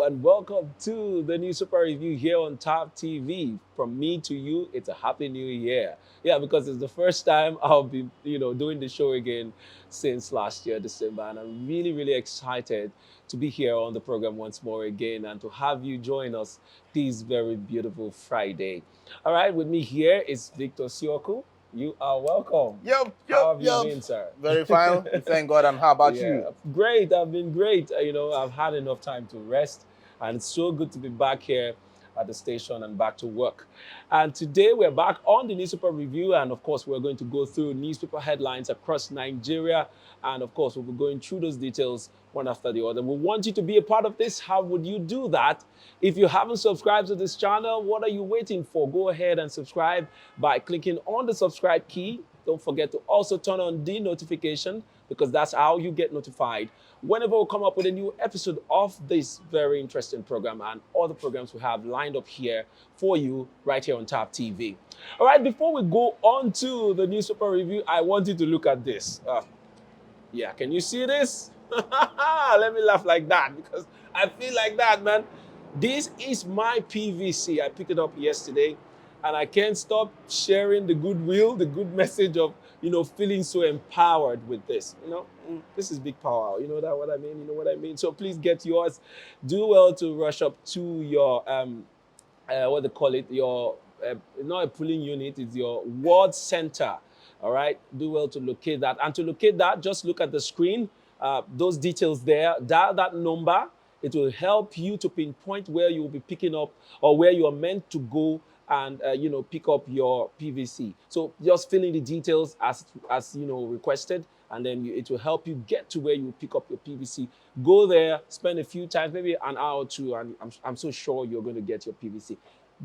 and welcome to the new Super Review here on Top TV. From me to you, it's a happy new year. Yeah, because it's the first time I'll be, doing the show again since last year, December, and I'm really, really excited to be here on the program once more again and to have you join us this very beautiful Friday. All right, with me here is Victor Sioku. You are welcome. How have you been, sir? Very fine. Thank God. And how about you? Great. I've been great. I've had enough time to rest, and it's so good to be back here at the station and back to work. And today we're back on the newspaper review, and of course we're going to go through newspaper headlines across Nigeria, and of course we'll be going through those details one after the other. We want you to be a part of this. How would you do that? If you haven't subscribed to this channel, what are you waiting for? Go ahead and subscribe by clicking on the subscribe key. Don't forget to also turn on the notification, because that's how you get notified whenever we come up with a new episode of this very interesting program and all the programs we have lined up here for you right here on Top TV. All right, before we go on to the newspaper review, I want you to look at this. Yeah, can you see this? Let me laugh like that because I feel like that, man. This is my PVC. I picked it up yesterday, and I can't stop sharing the goodwill, the good message of, feeling so empowered with this. This is big power. You know that what I mean? You know what I mean? So please get yours. Do well to rush up to your, what they call it, your, not a polling unit, it's your ward center. All right? Do well to locate that. And to locate that, just look at the screen. Those details there, dial that number. It will help you to pinpoint where you will be picking up or where you are meant to go and pick up your PVC. So just fill in the details as requested, and then it will help you get to where you pick up your PVC. Go there, spend a few times, maybe an hour or two, and I'm so sure you're going to get your PVC.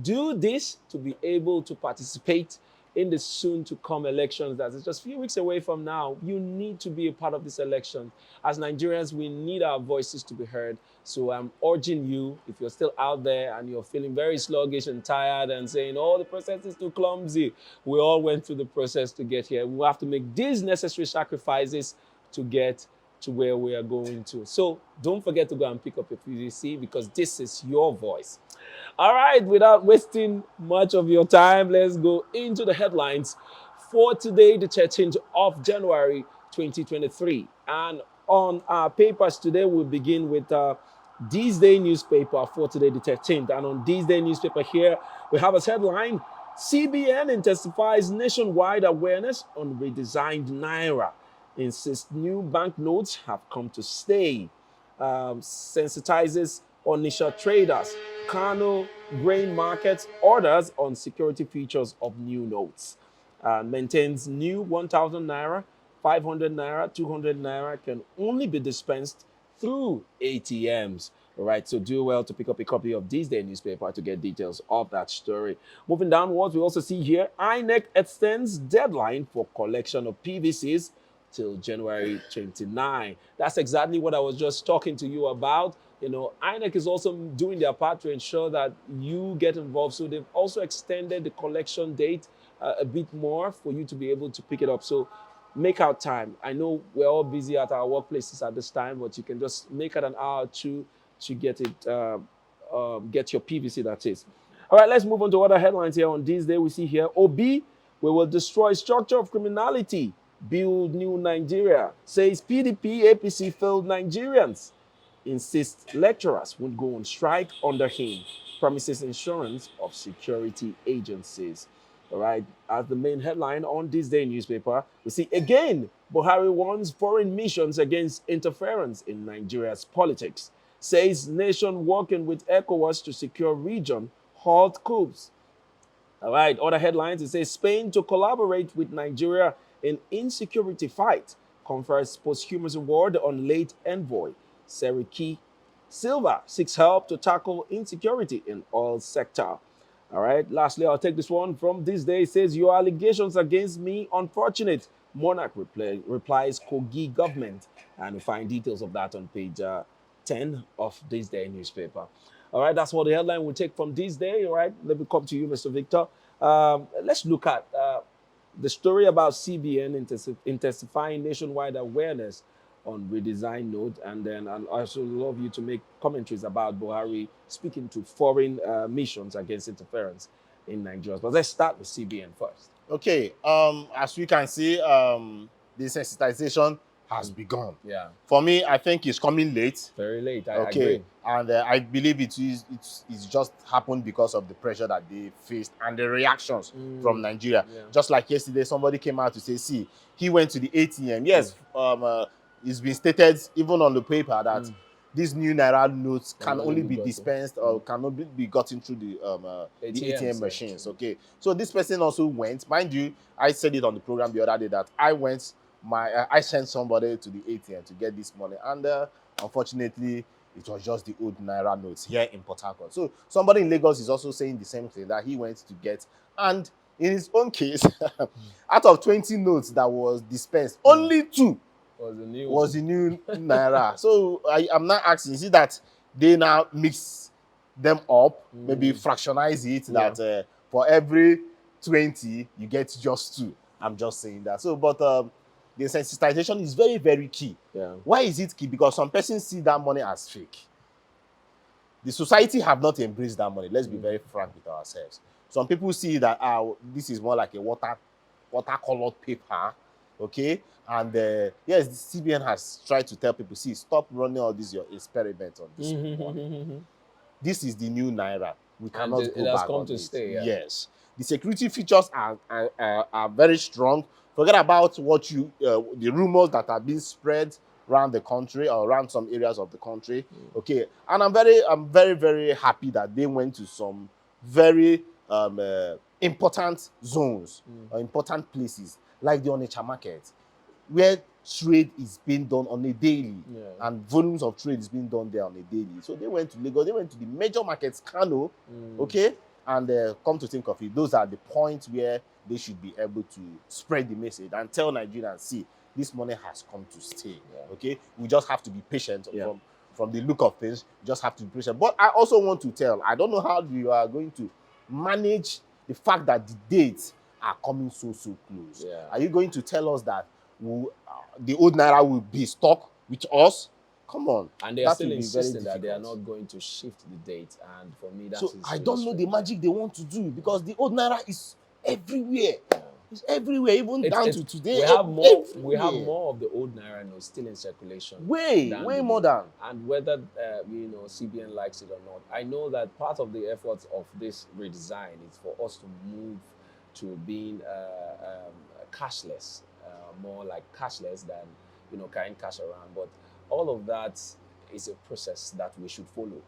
Do this to be able to participate in the soon-to-come elections that is just a few weeks away from now. You need to be a part of this election. As Nigerians, we need our voices to be heard. So I'm urging you, if you're still out there and you're feeling very sluggish and tired and saying, oh, the process is too clumsy. We all went through the process to get here. We have to make these necessary sacrifices to get to where we are going to. So don't forget to go and pick up your PVC, because this is your voice. All right, without wasting much of your time, let's go into the headlines for today, the 13th of January, 2023. And on our papers today, we'll begin with This Day newspaper for today, the 13th. And on This Day newspaper here, we have as headline, CBN intensifies nationwide awareness on redesigned Naira. Insists new banknotes have come to stay. Sensitizes initial traders. Kano grain markets orders on security features of new notes. Maintains new 1,000 Naira, 500 Naira, 200 Naira can only be dispensed through ATMs. All right, so do well to pick up a copy of This Day newspaper to get details of that story. Moving downwards, we also see here, INEC extends deadline for collection of PVCs till January 29. That's exactly what I was just talking to you about. INEC is also doing their part to ensure that you get involved. So they've also extended the collection date a bit more for you to be able to pick it up. So make out time. I know we're all busy at our workplaces at this time, but you can just make it an hour or two to get it, get your PVC, that is. All right, let's move on to other headlines here on This Day. We see here, Obi, we will destroy structure of criminality, build new Nigeria, says PDP, APC failed Nigerians. Insists lecturers won't go on strike under him. Promises insurance of security agencies. All right, as the main headline on This Day newspaper, we see again, Buhari warns foreign missions against interference in Nigeria's politics. Says nation working with ECOWAS to secure region, halt coups. All right, other headlines, it says Spain to collaborate with Nigeria in insecurity fight. Confers posthumous award on late envoy. Seriki Silva seeks help to tackle insecurity in oil sector. All right, lastly, I'll take this one from This Day. It says, your allegations against me unfortunate. Monarch replies Kogi government. And we find details of that on page 10 of This Day newspaper. All right, that's what the headline we'll take from This Day. All right, let me come to you, Mr. Victor. Let's look at the story about CBN intensifying nationwide awareness on redesign note, and then I'd also love you to make commentaries about Buhari speaking to foreign missions against interference in Nigeria. But let's start with CBN first. Okay. As we can see, the sensitization has begun. Yeah. For me, I think it's coming late. Very late. I Okay. agree. And I believe it's just happened because of the pressure that they faced and the reactions from Nigeria. Yeah. Just like yesterday, somebody came out to say, see, he went to the ATM. Yes, it's been stated even on the paper that these new Naira notes can only be dispensed or cannot be gotten through the ATM machines. Okay. So this person also went. Mind you, I said it on the program the other day that I sent somebody to the ATM to get this money, and unfortunately, it was just the old Naira notes here in Port Harcourt. So somebody in Lagos is also saying the same thing, that he went to get, and in his own case, out of 20 notes that was dispensed, only 2 was the new Naira. So I'm not asking, is it that they now mix them up, maybe fractionize it, that for every 20, you get just 2. I'm just saying that. So, but the sensitization is very, very key. Yeah. Why is it key? Because some persons see that money as fake. The society have not embraced that money. Let's be very frank with ourselves. Some people see that this is more like a watercolored paper, okay? And yes, the CBN has tried to tell people, see, stop running all these your experiments on this one. This is the new Naira. We cannot go back. It has come to stay. Yeah. Yes, the security features are very strong. Forget about what the rumors that are being spread around the country or around some areas of the country. Okay, and I'm very, very happy that they went to some very important zones or important places like the Onitsha market, where trade is being done on a daily, and volumes of trade is being done there on a daily. So they went to Lagos, they went to the major markets, Kano, okay, and come to think of it, those are the points where they should be able to spread the message and tell Nigerians, see, this money has come to stay. Okay, we just have to be patient. From the look of things, you just have to be patient. But I also want to tell, I don't know how you are going to manage the fact that the dates are coming so close. Are you going to tell us that the old Naira will be stuck with us? Come on. And they are still insisting that they are not going to shift the date. And for me, that's I don't know the magic they want to do, because the old Naira is everywhere. It's everywhere, even down to today. We have more of the old Naira notes still in circulation. Way more than. And whether CBN likes it or not, I know that part of the efforts of this redesign is for us to move to being cashless, more like cashless than carrying cash around. But all of that is a process that we should follow.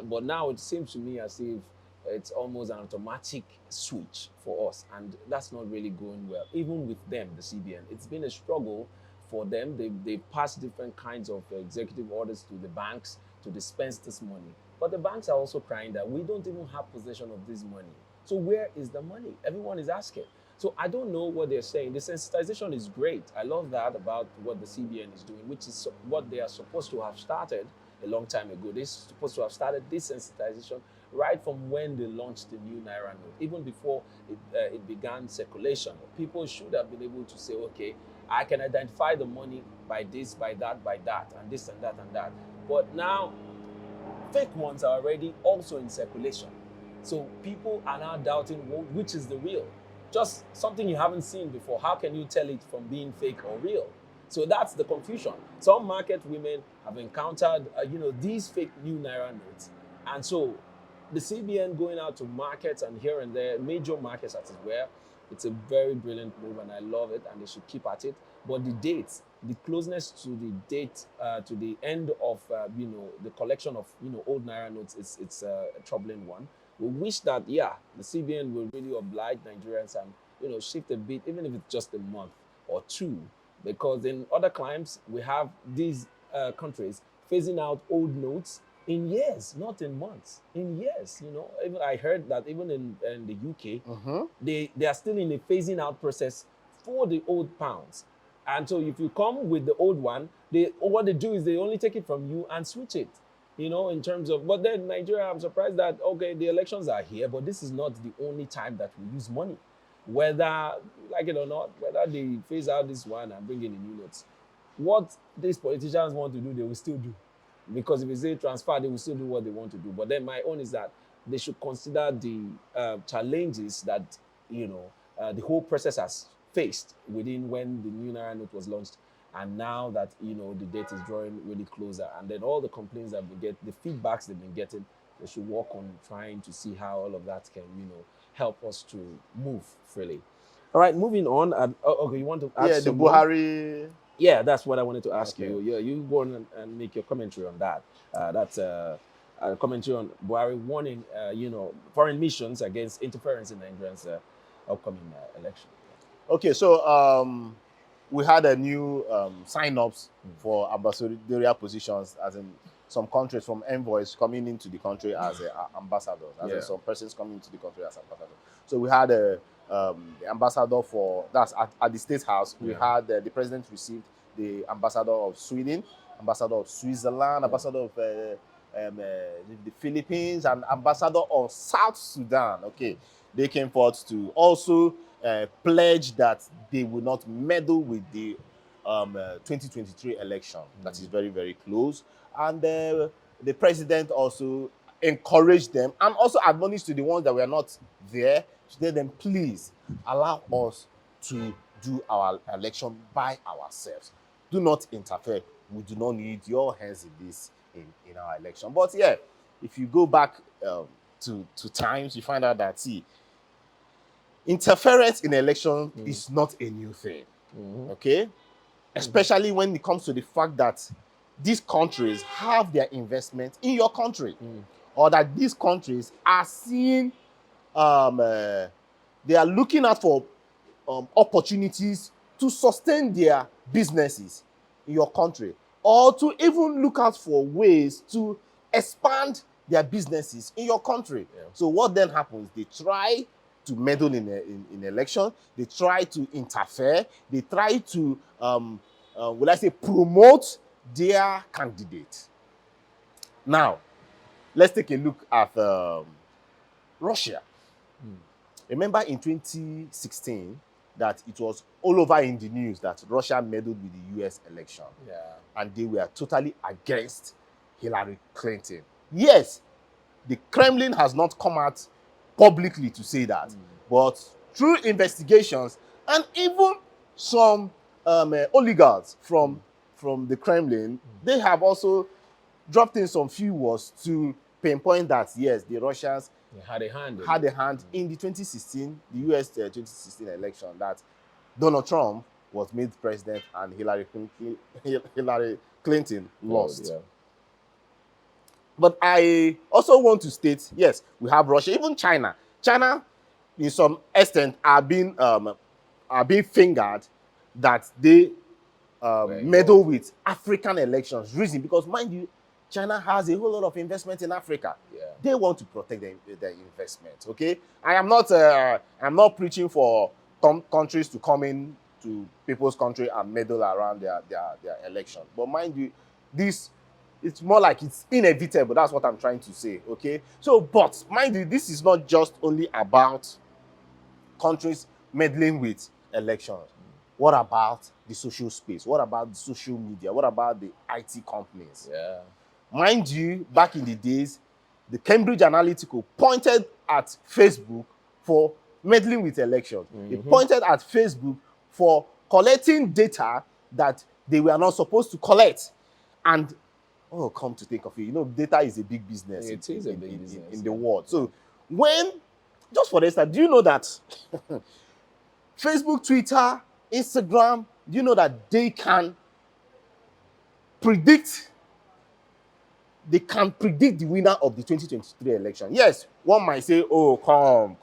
But now it seems to me as if it's almost an automatic switch for us, and that's not really going well. Even with them, the CBN, it's been a struggle for them. They've passed different kinds of executive orders to the banks to dispense this money. But the banks are also crying that we don't even have possession of this money. So where is the money? Everyone is asking. So I don't know what they're saying. The sensitization is great. I love that about what the CBN is doing, which is what they are supposed to have started a long time ago. They're supposed to have started this sensitization right from when they launched the new Naira note, even before it began circulation. People should have been able to say, okay, I can identify the money by this, by that, and this and that and that. But now, fake ones are already also in circulation. So people are now doubting which is the real. Just something you haven't seen before. How can you tell it from being fake or real? So that's the confusion. Some market women have encountered, these fake new Naira notes. And so the CBN going out to markets and here and there, major markets as well, it's a very brilliant move and I love it and they should keep at it. But the dates, the closeness to the date, to the end of, the collection of, old Naira notes, it's a troubling one. We wish that, the CBN will really oblige Nigerians and, shift a bit, even if it's just a month or two, because in other climes, we have these countries phasing out old notes in years, not in months, in years. Even I heard that even in the UK, they are still in a phasing out process for the old pounds. And so if you come with the old one, what they do is they only take it from you and switch it. In terms of, but then Nigeria, I'm surprised that, okay, the elections are here, but this is not the only time that we use money. Whether, like it or not, whether they phase out this one and bring in the new notes, what these politicians want to do, they will still do. Because if you say transfer, they will still do what they want to do. But then my own is that they should consider the challenges that, the whole process has faced within when the new Naira note was launched. And now that, the date is drawing really closer. And then all the complaints that we get, the feedbacks they've been getting, they should work on trying to see how all of that can, help us to move freely. All right, moving on. Okay, you want to add Yeah, the some more? Buhari. Yeah, that's what I wanted to ask Okay. you. Yeah, you go on and make your commentary on that. That's a commentary on Buhari warning, foreign missions against interference in Nigeria's upcoming election. Okay, so we had a new sign-ups for ambassadorial positions, as in some countries from envoys coming into the country as ambassadors, as in some persons coming into the country as ambassadors. So we had the ambassador for, that's at the State House. We had the president received the ambassador of Sweden, ambassador of Switzerland, ambassador of the Philippines, and ambassador of South Sudan. Okay, they came forth to also pledge that they will not meddle with the 2023 election. That is very, very close. And the president also encouraged them and also admonished to the ones that were not there to tell them, please allow us to do our election by ourselves. Do not interfere. We do not need your hands in this, in our election. But yeah, if you go back to times, you find out that, see, interference in election is not a new thing, okay? Especially when it comes to the fact that these countries have their investment in your country, or that these countries are seeing, they are looking out for opportunities to sustain their businesses in your country, or to even look out for ways to expand their businesses in your country. So what then happens? They try to meddle in election. They try to interfere. They try to, will I say, promote their candidate. Now, let's take a look at Russia. Remember in 2016 that it was all over in the news that Russia meddled with the US election. And they were totally against Hillary Clinton. Yes, the Kremlin has not come out publicly to say that, but through investigations and even some oligarchs from the Kremlin, they have also dropped in some few words to pinpoint that, yes, the Russians had a hand in the 2016, the US 2016 election, that Donald Trump was made president and Hillary Clinton lost. But I also want to state, yes, we have Russia, even China. China, in some extent, are being fingered that they meddle with African elections. Reason, because mind you, China has a whole lot of investment in Africa. They want to protect their investment. Okay, I'm not preaching for countries to come in to people's country and meddle around their election. But mind you, it's more like it's inevitable. That's what I'm trying to say, okay? So, but mind you, this is not just only about countries meddling with elections. What about the social space? What about the social media? What about the IT companies? Mind you, back in the days, the Cambridge Analytica pointed at Facebook for meddling with elections. It pointed at Facebook for collecting data that they were not supposed to collect. And oh, come to think of it, data is a big business. It is a big business in the world. So when, just for instance, do you know that Facebook, Twitter, Instagram, do you know that they can predict the winner of the 2023 election? Yes, one might say, oh,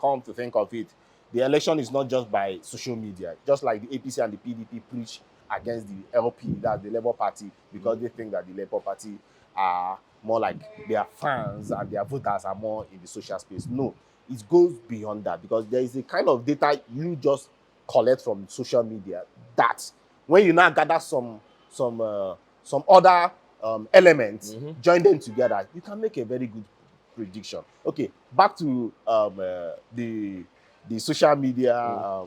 come to think of it, the election is not just by social media, just like the APC and the PDP preach against the LP, that's the Labour Party, because they think that the Labour Party are more like their fans and their voters are more in the social space. No, it goes beyond that, because there is a kind of data you just collect from social media that when you now gather some other elements, join them together, you can make a very good prediction. Okay, back to the social media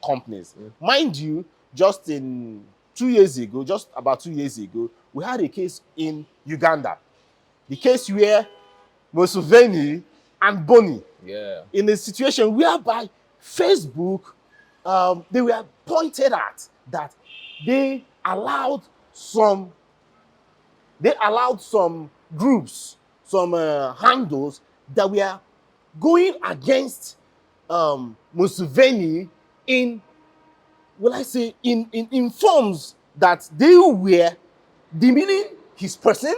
companies. Mind you, just in 2 years ago, just about 2 years ago, we had a case in Uganda. The case where Museveni and Boni, Yeah. in a situation whereby Facebook, they were pointed at that they allowed some groups, some handles that were going against Museveni in, will I say, in forms that they were demeaning his person,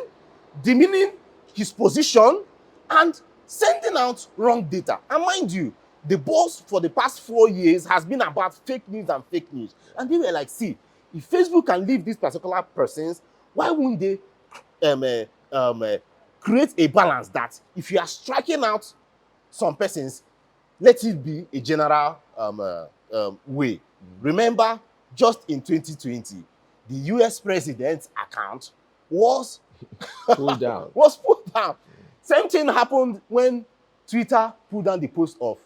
demeaning his position, and sending out wrong data. And mind you, the boss for the past 4 years has been about fake news and fake news. And they were like, see, if Facebook can leave these particular persons, why won't they create a balance that if you are striking out some persons, let it be a general way. Remember, just in 2020, the US president's account was Pulled down. was put down. Same thing happened when Twitter pulled down the post of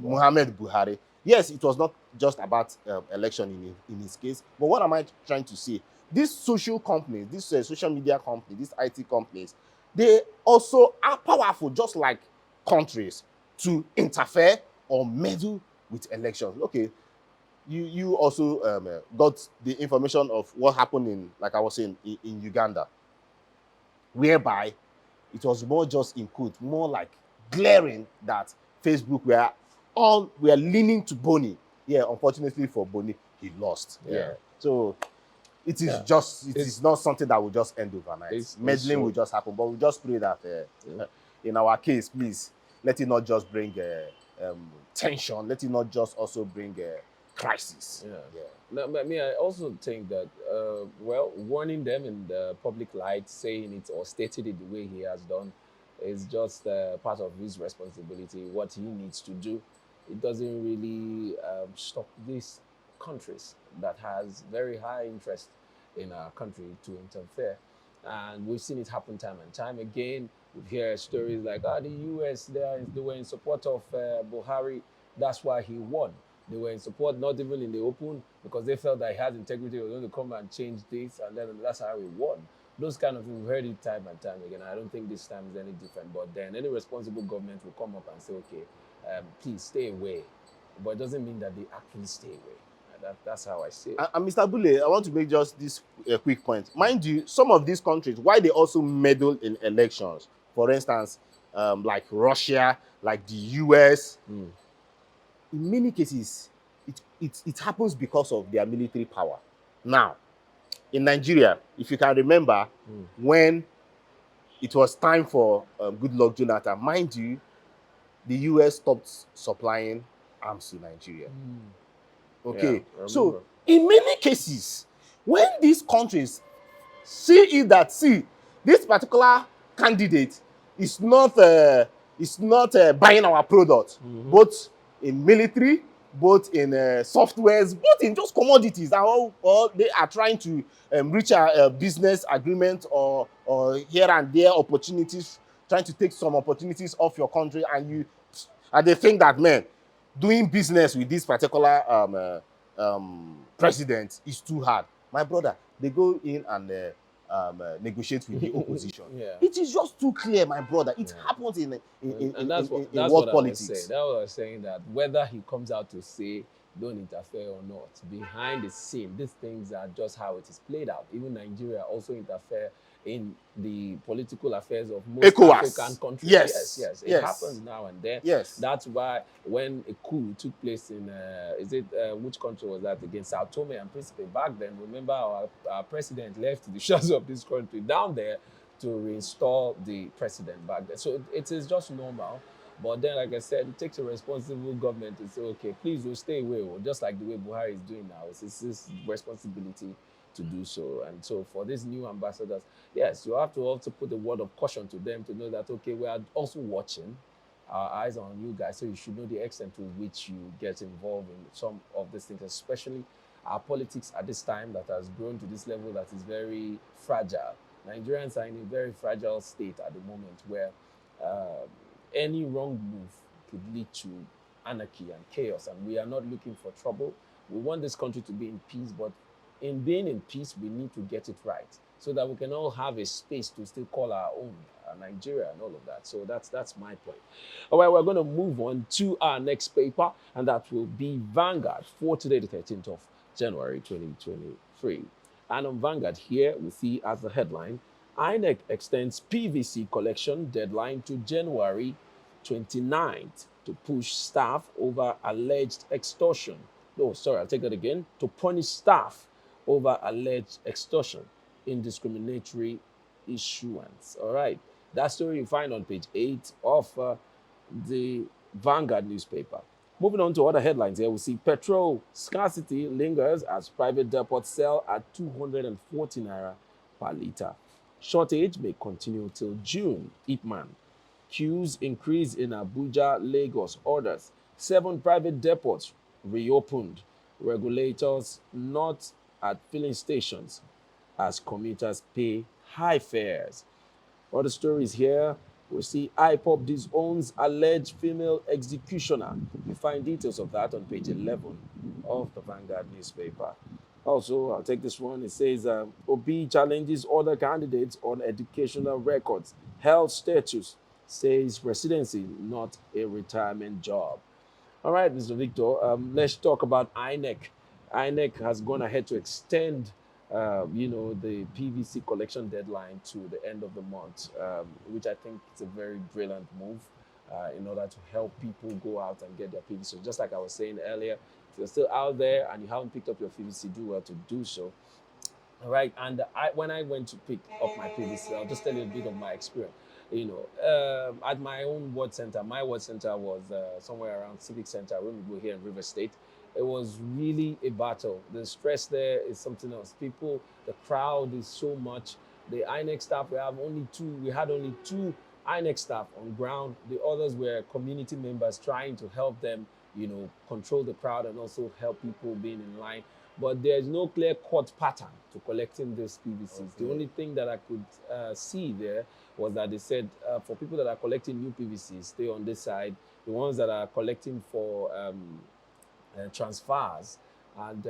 Muhammad Buhari. Yes, it was not just about election in his case, but what am I trying to say? These social companies, these social media companies, these IT companies, they also are powerful, just like countries, to interfere or meddle with elections. Okay, you also got the information of what happened in, like I was saying, in Uganda, whereby it was more just in quote, more like glaring that Facebook were leaning to Boni. Yeah, unfortunately for Boni, he lost. Yeah. So it is it is not something that will just end overnight. Meddling will just happen, but we just pray that in our case, please, let it not just bring tension. Let it not just also bring crisis. Now, I also think that, warning them in the public light, saying it or stating it the way he has done, is just part of his responsibility, what he needs to do. It doesn't really stop these countries that has very high interest in our country to interfere. And we've seen it happen time and time again. We hear stories like, the US, they were in support of Buhari. That's why he won. They were in support, not even in the open, because they felt that he had integrity, he was going to come and change this, and then that's how he won. Those kind of things, we've heard it time and time again. I don't think this time is any different. But then any responsible government will come up and say, okay, please stay away. But it doesn't mean that they actually stay away. That's how I see it. And Mr. Bule, I want to make just this quick point. Mind you, some of these countries, why they also meddle in elections, for instance, like Russia, like the US, in many cases, it happens because of their military power. Now, in Nigeria, if you can remember, when it was time for Goodluck Jonathan, mind you, the US stopped supplying arms to Nigeria. Okay, so in many cases, when these countries see it that, this particular candidate is not buying our product, both in military, both in softwares, both in just commodities, or they are trying to reach a business agreement or here and there opportunities, trying to take some opportunities off your country, and they think that, man, doing business with this particular president is too hard. My brother, they go in and negotiate with the opposition. It is just too clear, my brother. It happens in world politics. That's what I was saying, that whether he comes out to say don't interfere or not, behind the scene, these things are just how it is played out. Even Nigeria also interfere in the political affairs of most African countries. Yes. It happens now and then. That's why when a coup took place in, which country was that again? Sao Tome and Principe. Back then, remember our president left the shores of this country down there to reinstall the president back then. So it is just normal. But then, like I said, it takes a responsible government to say, okay, please, we'll stay away. Or just like the way Buhari is doing now, it's his responsibility to do so. And so for these new ambassadors, yes, you have to also put a word of caution to them to know that, okay, we are also watching, our eyes on you guys, so you should know the extent to which you get involved in some of these things, especially our politics at this time that has grown to this level that is very fragile. Nigerians are in a very fragile state at the moment where any wrong move could lead to anarchy and chaos, and we are not looking for trouble. We want this country to be in peace, but in being in peace, we need to get it right so that we can all have a space to still call our own Nigeria and all of that. So that's my point. All right, we're going to move on to our next paper, and that will be Vanguard for today, the 13th of January 2023. And on Vanguard here, we see as the headline, INEC extends PVC collection deadline to January 29th to push staff over alleged extortion. No, sorry, I'll take that again. To punish staff over alleged extortion, indiscriminatory issuance. All right. That story you find on page 8 of the Vanguard newspaper. Moving on to other headlines here, we see petrol scarcity lingers as private depots sell at 240 naira per litre. Shortage may continue till June. Ipman. Queues increase in Abuja, Lagos. Orders. 7 private depots reopened. Regulators not at filling stations as commuters pay high fares. Other stories here, we see IPOP disowns alleged female executioner. You find details of that on page 11 of the Vanguard newspaper. Also, I'll take this one. It says, Obi challenges other candidates on educational records. Health status says residency, not a retirement job. All right, Mr. Victor, let's talk about INEC. INEC has gone ahead to extend the PVC collection deadline to the end of the month, which I think is a very brilliant move in order to help people go out and get their PVC. Just like I was saying earlier, if you're still out there and you haven't picked up your PVC, do well to do so. All right, and when I went to pick up my PVC, I'll just tell you a bit of my experience. At my own ward center, my ward center was somewhere around Civic Center when we go here in River State. It was really a battle. The stress there is something else. People, the crowd is so much. The INEC staff, we had only two INEC staff on ground. The others were community members trying to help them, control the crowd and also help people being in line. But there's no clear-cut pattern to collecting these PVCs. Okay. The only thing that I could see there was that they said for people that are collecting new PVCs, stay on this side. The ones that are collecting for transfers and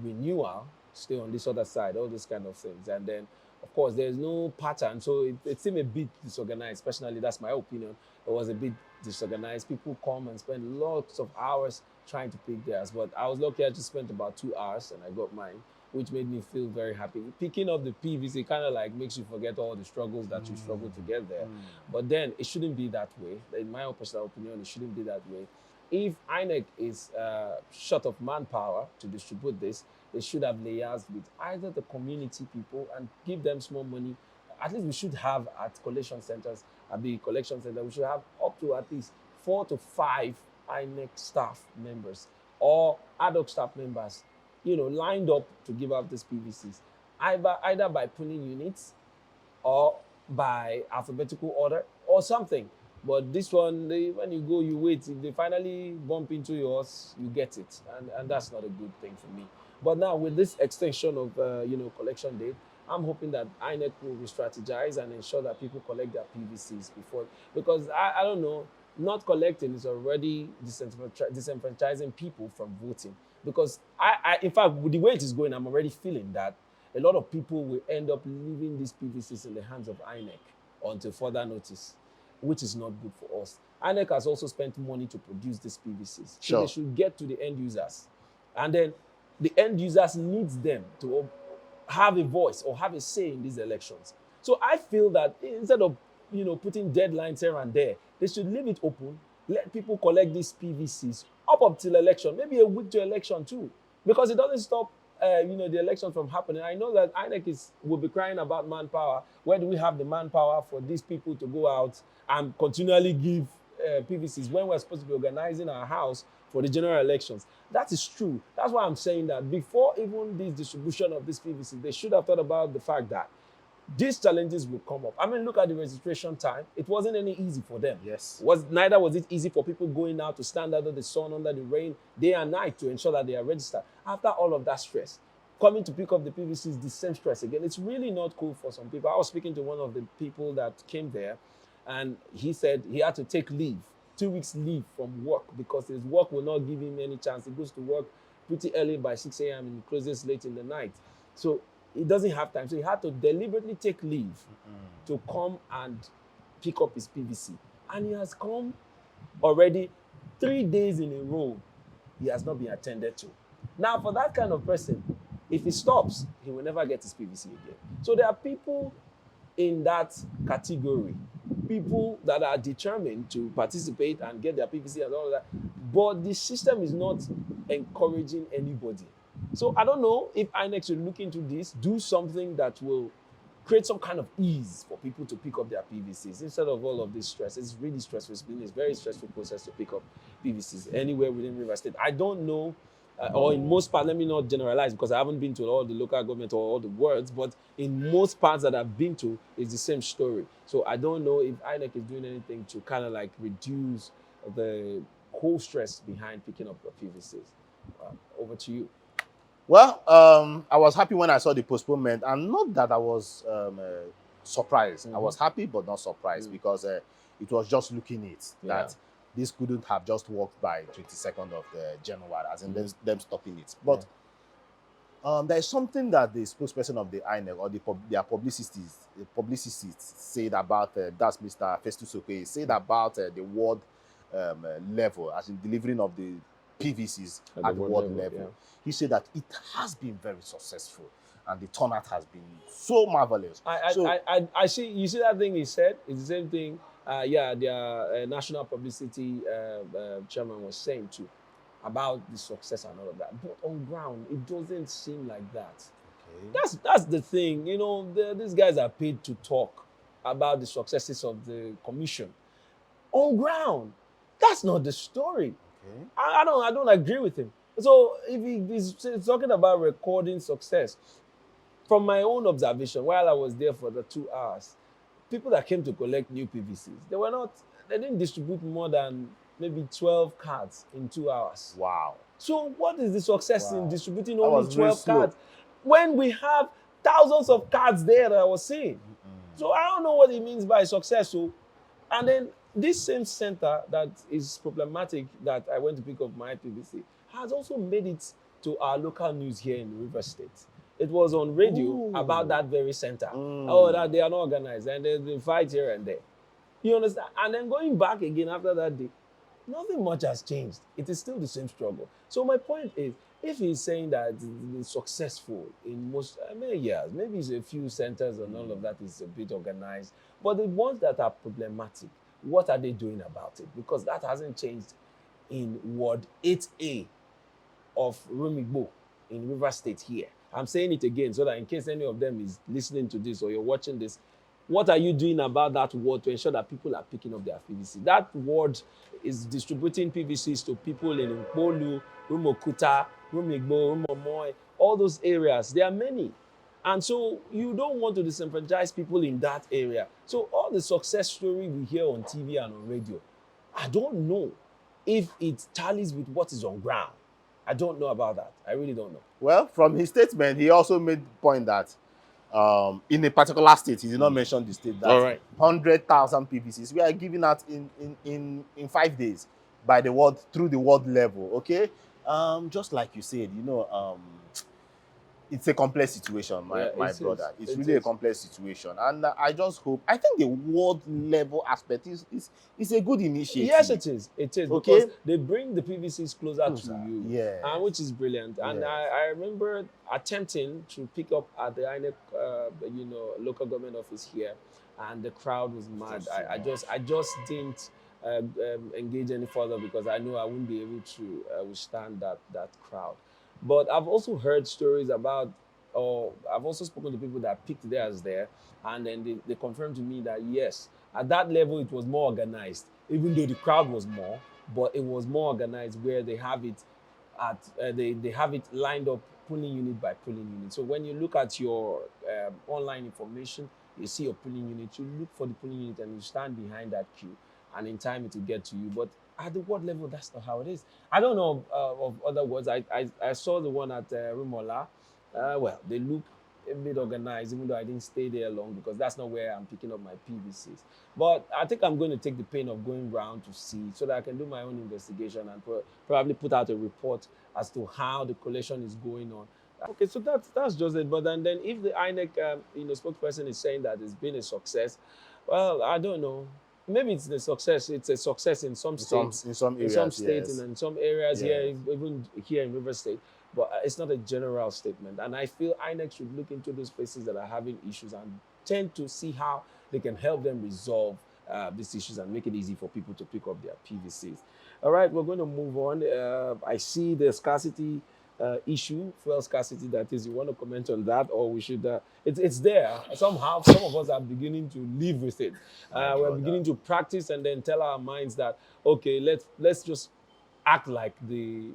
renewal, stay on this other side, all those kind of things. And then, of course, there's no pattern. So it seemed a bit disorganized, especially that's my opinion. It was a bit disorganized. People come and spend lots of hours trying to pick theirs. But I was lucky, I just spent about 2 hours and I got mine, which made me feel very happy. Picking up the PVC kind of like makes you forget all the struggles that you struggled to get there. But then it shouldn't be that way. In my personal opinion, it shouldn't be that way. If INEC is short of manpower to distribute this, they should have liaised with either the community people and give them small money. At least we should have at collection centers, at the collection center, we should have up to at least 4 to 5 INEC staff members or ad hoc staff members, lined up to give out these PVCs, either by pulling units or by alphabetical order or something. But this one, when you go, you wait. If they finally bump into yours, you get it. And that's not a good thing for me. But now with this extension of, collection date, I'm hoping that INEC will re-strategize and ensure that people collect their PVCs before. Because I don't know, not collecting is already disenfranchising people from voting. Because in fact, with the way it is going, I'm already feeling that a lot of people will end up leaving these PVCs in the hands of INEC until further notice, which is not good for us. INEC has also spent money to produce these PVCs. Sure. So they should get to the end users. And then the end users needs them to have a voice or have a say in these elections. So I feel that instead of putting deadlines here and there, they should leave it open, let people collect these PVCs up until election, maybe a week to election too, because it doesn't stop the election from happening. I know that INEC will be crying about manpower. Where do we have the manpower for these people to go out and continually give PVCs when we're supposed to be organizing our house for the general elections? That is true. That's why I'm saying that before even this distribution of this PVC, they should have thought about the fact that these challenges will come up. I mean, look at the registration time. It wasn't any easy for them. Yes. Neither was it easy for people going out to stand under the sun, under the rain, day and night to ensure that they are registered. After all of that stress, coming to pick up the PVC is the same stress again. It's really not cool for some people. I was speaking to one of the people that came there, and he said he had to take leave, 2 weeks leave from work because his work will not give him any chance. He goes to work pretty early by 6 a.m. and closes late in the night. So he doesn't have time. So he had to deliberately take leave to come and pick up his PVC. And he has come already 3 days in a row. He has not been attended to. Now, for that kind of person, if he stops, he will never get his PVC again. So there are people in that category, people that are determined to participate and get their PVC and all of that, but the system is not encouraging anybody. So I don't know if INEC should look into this, do something that will create some kind of ease for people to pick up their PVCs instead of all of this stress. It's really stressful. It's a very stressful process to pick up PVCs anywhere within River State. I don't know, or in most parts, let me not generalize because I haven't been to all the local government or all the wards, but in most parts that I've been to, it's the same story. So I don't know if INEC is doing anything to kind of like reduce the whole stress behind picking up your PVCs. Over to you. Well, I was happy when I saw the postponement, and not that I was surprised. I was happy, but not surprised because it was just looking it that this couldn't have just worked by 22nd of January, as in them stopping it. But there is something that the spokesperson of the INEC or their publicists said about that's Mr. Festus Okoye said about the ward level, as in delivering of the PVCs at the world level. Yeah. He said that it has been very successful and the turnout has been so marvelous. I see. You see that thing he said? It's the same thing. Their national publicity chairman was saying too about the success and all of that. But on ground, it doesn't seem like that. Okay. That's the thing. You know, these guys are paid to talk about the successes of the commission. On ground, that's not the story. I don't agree with him. So if he's talking about recording success, from my own observation, while I was there for the 2 hours, people that came to collect new PVCs, they didn't distribute more than maybe 12 cards in 2 hours. Wow. So what is the success in distributing only 12 cards when we have thousands of cards there that I was seeing? So I don't know what he means by successful. And then this same center that is problematic that I went to pick up my PVC has also made it to our local news here in River State. It was on radio about that very center. Oh, that they are not organized and they fight here and there. You understand? And then going back again after that day, nothing much has changed. It is still the same struggle. So my point is, if he's saying that it's successful in most, years, maybe it's a few centers and all of that is a bit organized, but the ones that are problematic, what are they doing about it? Because that hasn't changed in Ward 8A of Rumigbo in River State here. I'm saying it again so that in case any of them is listening to this or you're watching this, what are you doing about that ward to ensure that people are picking up their PVC? That ward is distributing PVCs to people in Nkpolu, Rumokuta, Rumigbo, Rumomoy, all those areas. There are many. And so you don't want to disenfranchise people in that area. So all the success story we hear on TV and on radio, I don't know if it tallies with what is on ground. I don't know about that. I really don't know. Well, from his statement, he also made the point that in a particular state, he did not mention the state, that 100,000 PVCs we are giving out in 5 days by the world, through the world level. Okay, just like you said, it's a complex situation, my brother. It's really a complex situation. And I just hope, I think the world level aspect is a good initiative. Yes, it is. It is. Okay? Because they bring the PVCs closer to you. Yeah. And which is brilliant. And I remember attempting to pick up at the INEC, local government office here. And the crowd was mad. I just didn't engage any further because I knew I wouldn't be able to withstand that crowd. But I've also heard stories about, or I've also spoken to people that picked theirs there, and then they confirmed to me that yes, at that level it was more organized, even though the crowd was more, but it was more organized where they have it they have it lined up polling unit by polling unit. So when you look at your online information, you see your polling unit, you look for the polling unit and you stand behind that queue, and in time it will get to you. But at the ward level, that's not how it is. I don't know of other wards. I saw the one at Rumola. Well, they look a bit organized, even though I didn't stay there long because that's not where I'm picking up my PVCs. But I think I'm going to take the pain of going around to see so that I can do my own investigation and probably put out a report as to how the collection is going on. Okay, so that's just it. But then if the INEC spokesperson is saying that it's been a success, well, I don't know. Maybe it's a success. It's a success in some states, in some areas, in some states, yes. and in some areas here, Yes. even here in River State. But it's not a general statement. And I feel INEC should look into those places that are having issues and tend to see how they can help them resolve these issues and make it easy for people to pick up their PVCs. All right, we're going to move on. I see the scarcity issue, fuel scarcity, that is. You want to comment on that, or we should? It's there somehow. Some of us are beginning to live with it. We're beginning to practice and then tell our minds that okay, let's just act like the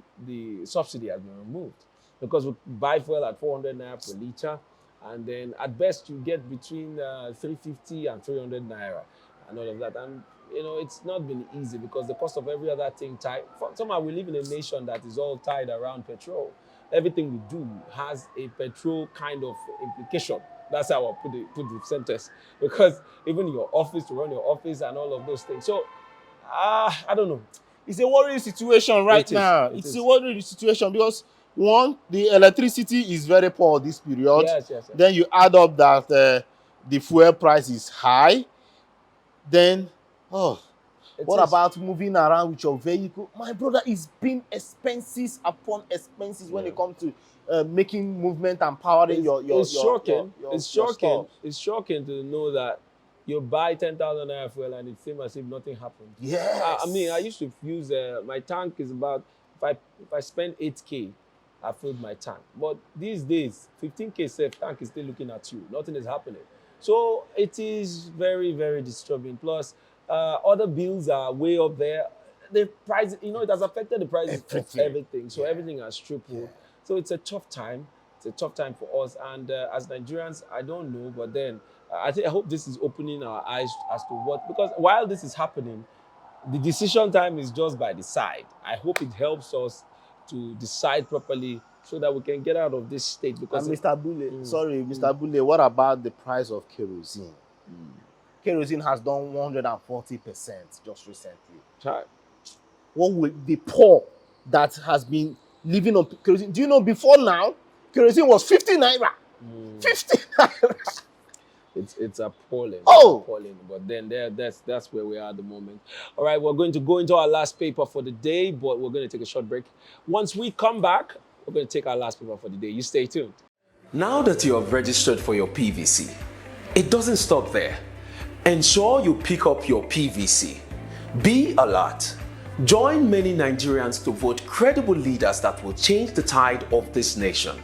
subsidy has been removed, because we buy fuel at 400 naira per liter, and then at best you get between 350 and 300 naira and all of that. And it's not been easy because the cost of every other thing tied. Somehow we live in a nation that is all tied around petrol. Everything we do has a petrol kind of implication. That's how I put the sentence. Because even your office, to run your office and all of those things. So, I don't know. It's a worrying situation right now. It's a worrying situation because one, the electricity is very poor this period. Yes. Then you add up that the fuel price is high. Then, what about moving around with your vehicle? My brother, it's been expenses upon expenses when it comes to making movement and powering your shocking. It's shocking. stuff. It's shocking to know that you buy 10,000 naira fuel and it seems as if nothing happened. Yes. I mean, I used to use my tank is about if I spend 8K, I filled my tank. But these days, 15K safe tank is still looking at you. Nothing is happening. So it is very, very disturbing. Plus, other bills are way up there. The price, it has affected the prices of everything. So everything has tripled. So it's a tough time. It's a tough time for us. And as Nigerians, I don't know, but then I hope this is opening our eyes as to what, because while this is happening, the decision time is just by the side. I hope it helps us to decide properly so that we can get out of this state. Because and Mr. Bule, Mr. Bule, what about the price of kerosene? Kerosene has done 140% just recently. Right. What will the poor that has been living on kerosene? Do you know before now, kerosene was 50 naira? 50 naira. It's appalling. Oh! It's appalling. But then that's where we are at the moment. All right, we're going to go into our last paper for the day, but we're going to take a short break. Once we come back, we're going to take our last paper for the day. You stay tuned. Now that you have registered for your PVC, it doesn't stop there. Ensure you pick up your PVC. Be alert. Join many Nigerians to vote credible leaders that will change the tide of this nation.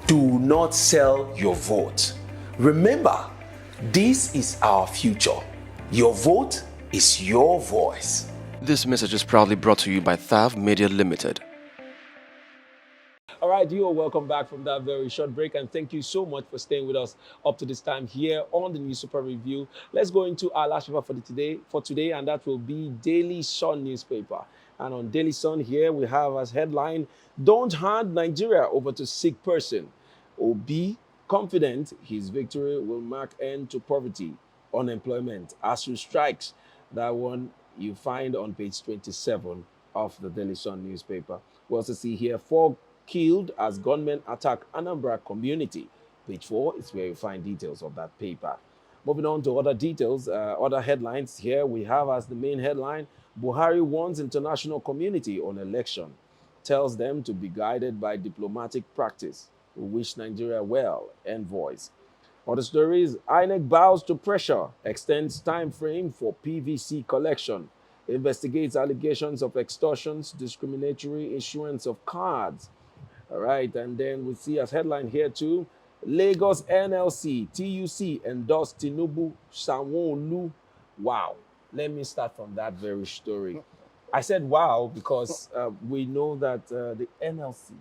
Do not sell your vote. Remember, this is our future. Your vote is your voice. This message is proudly brought to you by Thav Media Limited. All right, you are welcome back from that very short break, and thank you so much for staying with us up to this time here on the Newspaper Review. Let's go into our last paper for today, and that will be Daily Sun newspaper. And on Daily Sun here, we have as headline, "Don't hand Nigeria over to sick person. Obi confident his victory will mark end to poverty, unemployment, ASU strikes." That one you find on page 27 of the Daily Sun newspaper. We also see here 4 killed as gunmen attack Anambra community. Page 4 is where you find details of that paper. Moving on to other details, other headlines here we have as the main headline, Buhari warns international community on election, tells them to be guided by diplomatic practice. We wish Nigeria well, envoys. Other stories, INEC bows to pressure, extends time frame for PVC collection, investigates allegations of extortions, discriminatory issuance of cards. All right, and then we see as headline here too, Lagos NLC, TUC endorsed Tinubu, Sanwo-Olu. Wow, let me start from that very story. I said wow because we know that the NLC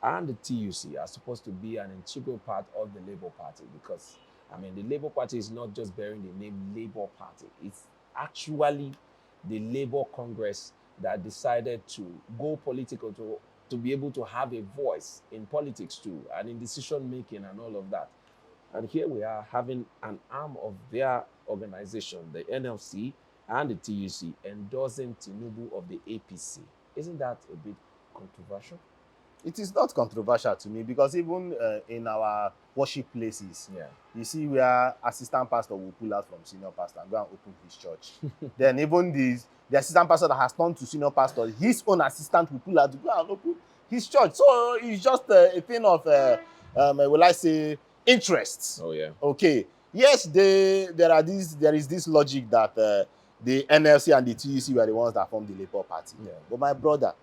and the TUC are supposed to be an integral part of the Labour Party, because, I mean, the Labour Party is not just bearing the name Labour Party. It's actually the Labour Congress that decided to go political, to to be able to have a voice in politics too, and in decision making and all of that. And here we are having an arm of their organization, the NLC and the TUC, endorsing Tinubu of the APC. Isn't that a bit controversial? It is not controversial to me because even in our worship places, Yeah. you see where assistant pastor will pull out from senior pastor and go and open his church. Then even the assistant pastor that has turned to senior pastor, his own assistant will pull out to go and open his church. So it's just a thing of, will I say, interests. Oh yeah. Okay. Yes, there is this logic that the NLC and the TUC were the ones that formed the Labour Party. Yeah. But my brother,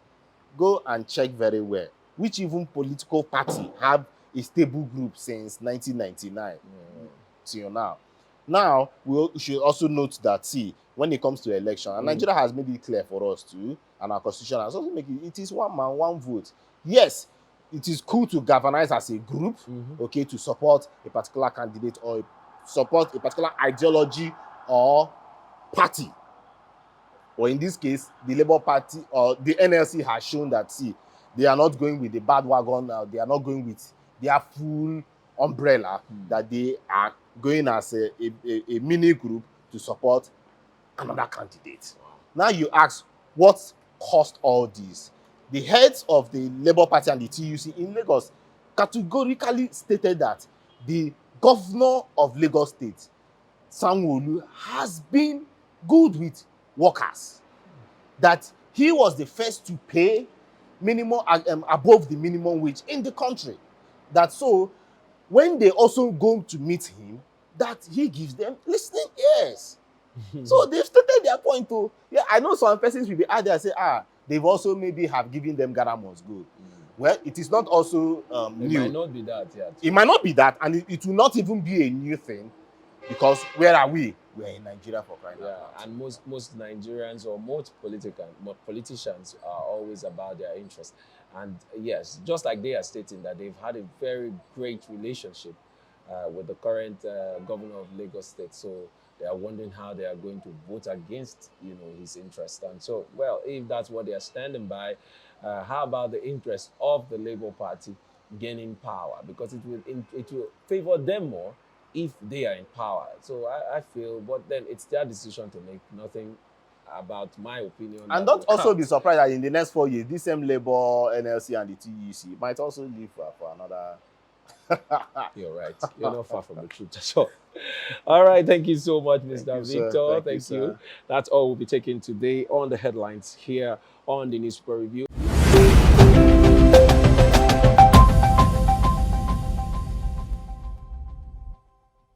go and check very well which even political party have a stable group since 1999 till now. Now, we should also note that, see, when it comes to election, and Nigeria has made it clear for us too, and our constitution has also made it is one man, one vote. Yes, it is cool to galvanize as a group, okay, to support a particular candidate or support a particular ideology or party. Or in this case, the Labour Party or the NLC has shown that, see, they are not going with the bad wagon, they are not going with their full umbrella, that they are going as a mini group to support another candidate. Now you ask, what caused all this? The heads of the Labour Party and the TUC in Lagos categorically stated that the governor of Lagos State, Sanwo-Olu, has been good with workers. That he was the first to pay minimum above the minimum wage in the country. That so when they also go to meet him, that he gives them listening ears. So they've stated their point too. Yeah, I know some persons will be out there and say, they've also maybe have given them Garamons good. Well, it is not also new. It might not be that, yeah. It might not be that, and it will not even be a new thing, because where are we? We are in Nigeria, for crying out loud. And most Nigerians or most politicians are always about their interests. And yes, just like they are stating that they've had a very great relationship with the current governor of Lagos State, so they are wondering how they are going to vote against, his interest. And so, well, if that's what they are standing by, how about the interest of the Labour Party gaining power? Because it will favor them more if they are in power. So I feel, but then it's their decision to make, nothing about my opinion. And don't also be surprised that in the next 4 years, this same Labour, NLC, and the TUC might also leave for another. You're right. You're not far from the truth at all. All right. Thank you so much, Mr. Victor. Thank you. That's all we'll be taking today on the headlines here on the Newspaper Review.